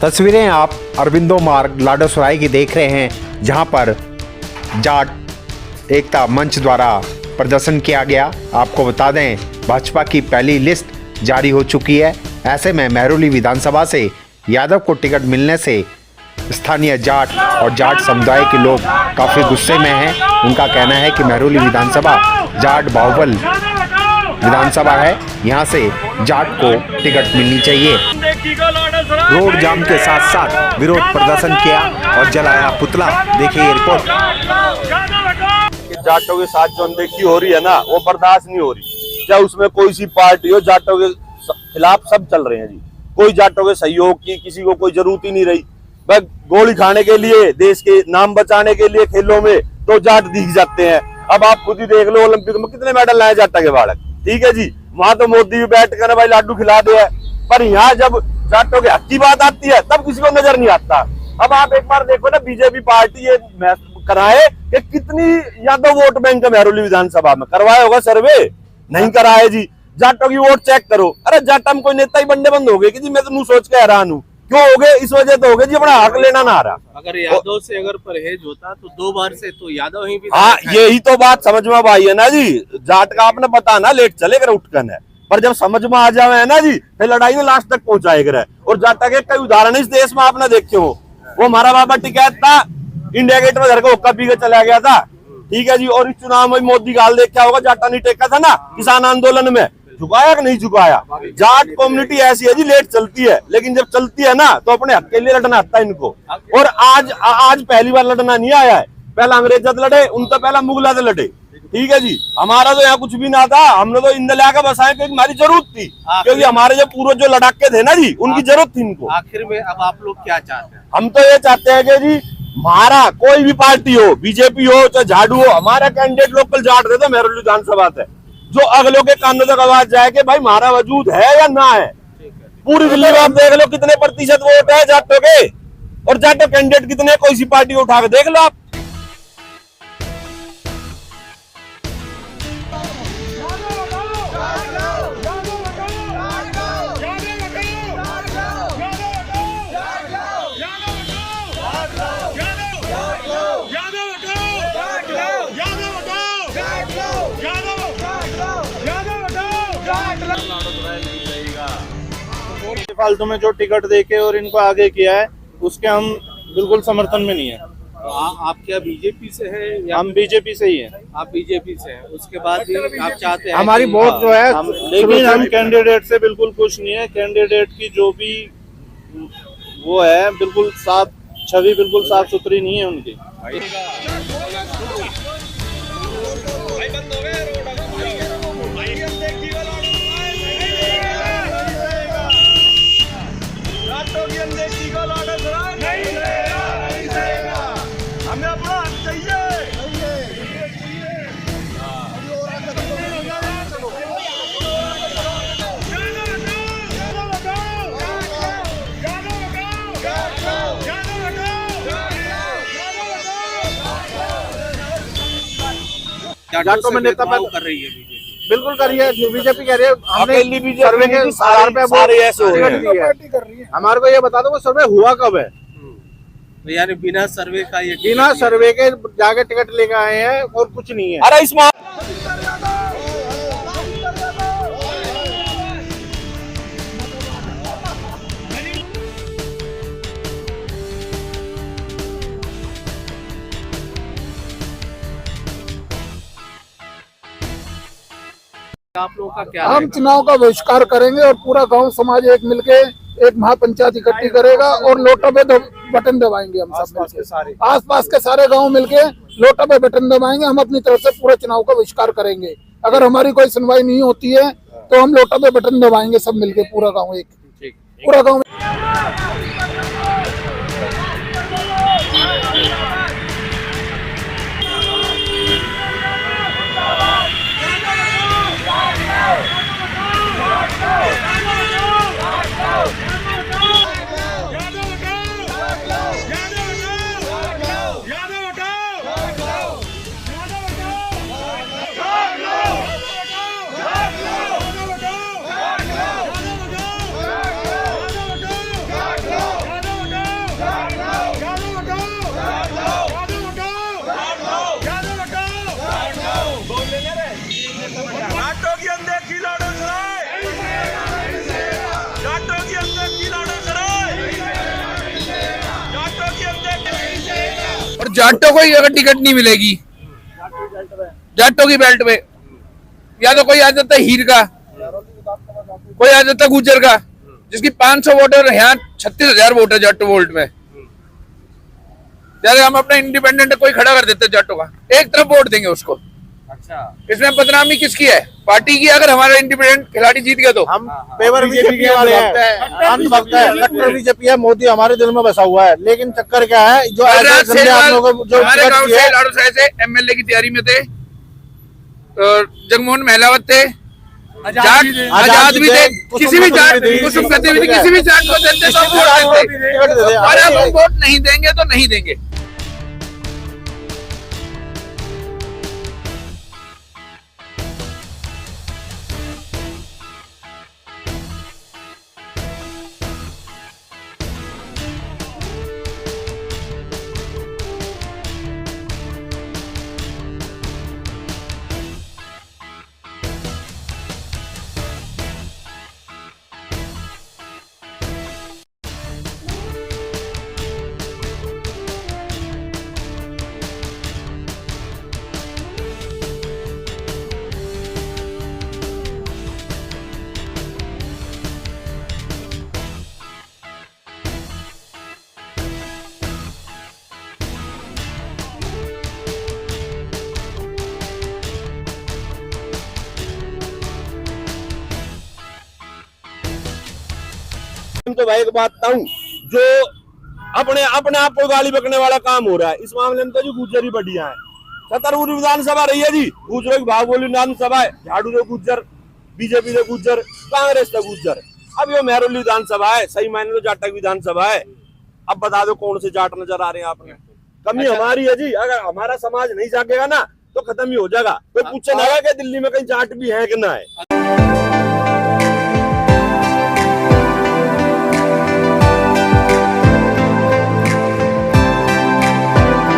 तस्वीरें आप अरबिंदो मार्ग लाडोसराय की देख रहे हैं, जहां पर जाट एकता मंच द्वारा प्रदर्शन किया गया। आपको बता दें, भाजपा की पहली लिस्ट जारी हो चुकी है। ऐसे में महरौली विधानसभा से यादव को टिकट मिलने से स्थानीय जाट और जाट समुदाय के लोग काफ़ी गुस्से में हैं। उनका कहना है कि महरौली विधानसभा जाट बाहुबल विधानसभा है, यहाँ से जाट को टिकट मिलनी चाहिए। रोड जाम के साथ साथ विरोध प्रदर्शन किया और जलाया पुतला। देखिए ये रिपोर्ट। जाटों के साथ जो अनदेखी हो रही है ना, वो बर्दाश्त नहीं हो रही। चाहे उसमें कोई सी पार्टी हो, जाटों के खिलाफ सब चल रहे हैं जी। कोई जाटों के सहयोग की किसी को कोई जरूरत ही नहीं रही। बस गोली खाने के लिए, देश के नाम बचाने के लिए खेलों में तो जाट दिख जाते हैं। अब आप खुद ही देख लो, ओलंपिक में कितने मेडल लाए जाटा के बालक, ठीक है जी। वहां तो मोदी भी बैठ कर भाई लाडू खिला दे है, पर यहाँ जब जाटों के हक की बात आती है तब किसी को नजर नहीं आता। अब आप एक बार देखो ना, बीजेपी पार्टी ये कराए कि कितनी यादव वोट बैंक है महरौली विधानसभा में। करवाया होगा सर्वे? नहीं कराए जी। जाटों की वोट चेक करो। अरे जाटा में कोई नेता ही बनने बंद हो गए कि जी मैं तो सोच के हैरान हूँ। क्यों हो गए? इस वजह तो हो गए जी, अपना हक लेना ना आ रहा। अगर यादव से अगर परहेज होता तो 2 बार से तो यादव ही भी। हाँ, यही तो बात समझ में आई है ना जी। जाट का आपने पता ना लेट चले कर उठकन है, पर जब समझ में आ जावे है ना जी, फिर लड़ाई में लास्ट तक पहुंचाए कर। और जाटा के कई उदाहरण इस देश में आपने देखे हो। वो हमारा बाबा टिकैत था, इंडिया गेट में घर को हुक्का पी के चला गया था, ठीक है जी। और इस चुनाव में मोदी गाल देख क्या होगा, जाटा नहीं टेका था ना किसान आंदोलन में। झुकाया कि नहीं झुकाया? जाट कम्युनिटी ऐसी है जी, लेट चलती है, लेकिन जब चलती है ना तो अपने हक के लिए लड़ना आता है इनको। और आज पहली बार लड़ना नहीं आया है। पहला अंग्रेज लड़े, उनका पहला मुगला से लड़े, ठीक है जी। हमारा तो यहाँ कुछ भी ना था, हमने तो इन ला के बसाए क्योंकि हमारी जरूरत थी, क्योंकि हमारे जो पूर्वज जो लड़ाके थे ना जी, उनकी जरूरत थी इनको। आखिर में अब आप लोग क्या चाहते हैं? हम तो ये चाहते हैं कि जी हमारा कोई भी पार्टी हो, बीजेपी हो चाहे झाड़ू हो, हमारा कैंडिडेट लोकल जाट रहे थे महरौली विधानसभा से, जो अगलों के कानों तक आवाज जाए कि भाई हमारा वजूद है या ना है। पूरी दिल्ली में आप देख लो कितने प्रतिशत वोट है जाटों के, और जाटो कैंडिडेट कितने, कोई सी पार्टी उठा के देख लो आप। फालतू में जो टिकट देके और इनको आगे किया है, उसके हम बिल्कुल समर्थन में नहीं है। तो आप क्या बीजेपी से है या? हम बीजेपी से ही हैं। आप बीजेपी से हैं, उसके बाद भी आप चाहते हैं हमारी वोट जो है, लेकिन हम कैंडिडेट से बिल्कुल खुश नहीं है। कैंडिडेट की जो भी वो है, बिल्कुल साफ छवि, बिल्कुल साफ सुथरी नहीं है उनकी। हमें अपना हक चाहिए। जाटों में नेता कर रही है बीजेपी, बिल्कुल कर रही है, बीजेपी कह रही है। हमने अकेली बीजेपी सर्वे के आधार पे सारे ऐसे हो रहे हैं। हमारे को ये बता दो, वो सर्वे हुआ कब है? यानी बिना सर्वे का ये, बिना सर्वे के जाके टिकट लेके आए हैं और कुछ नहीं है। अरे इस आप लोगों का क्या? हम चुनाव का बहिष्कार करेंगे और पूरा गांव समाज एक मिलके एक महापंचायत इकट्ठी करेगा और लोटा पे बटन दबाएंगे। हम सब आसपास के सारे गांव मिलके लोटा पे बटन दबाएंगे। हम अपनी तरफ से पूरा चुनाव का बहिष्कार करेंगे। अगर हमारी कोई सुनवाई नहीं होती है तो हम लोटा पे बटन दबाएंगे सब मिलके, पूरा गाँव पूरा गाँव। जाटों की अनदेखी लाडो सराय, जाटों की अनदेखी लाडो सराय, जाटों की अनदेखी। और जाटों को ही अगर टिकट नहीं मिलेगी, जाटों की बेल्ट में, या तो कोई आ जाता है हीर का, कोई आ जाता है गुजर का, जिसकी 500 वोट है और यहाँ 36,000 वोट है जाटो वोल्ट में। जैसे हम अपना इंडिपेंडेंट कोई खड़ा कर देते जाटो का, एक तरफ वोट देंगे उसको। अच्छा, इसमें बदनामी किसकी है? पार्टी की। अगर हमारा इंडिपेंडेंट खिलाड़ी जीत गया तो हम पेवर बीजेपी वाले हैं, कट्टर बीजेपी है, मोदी हमारे दिल में बसा हुआ है। लेकिन चक्कर क्या है, जो हमारे गांव से लाड़ू से एमएलए की तैयारी में थे, जगमोहन महलावत थे, आजाद भी थे, किसी भी जाट कुसुम कहते हुए किसी भी जाट को देते तो वोट देते, और अब हम वोट नहीं देंगे तो नहीं देंगे। तो भाई एक बात बताऊं, जो अपने आप को गाली बकने वाला काम हो रहा है, इस मामले में तो जो गुज्जर ही बढ़िया है। छतरपुर विधानसभा रही है जी, गुज्जरों की भागबोली विधानसभा है, झाड़ू से गुज्जर, बीजेपी से गुज्जर, कांग्रेस से गुज्जर। अब ये मेहरौली विधानसभा है, सही मायने तो जाट की विधानसभा है। अब बता दो कौन से जाट नजर आ रहे हैं आपने? कमी हमारी है जी, अगर हमारा समाज नहीं जागेगा ना तो खत्म ही हो जाएगा। कोई पूछे ना कि दिल्ली में कहीं जाट भी है कि ना है।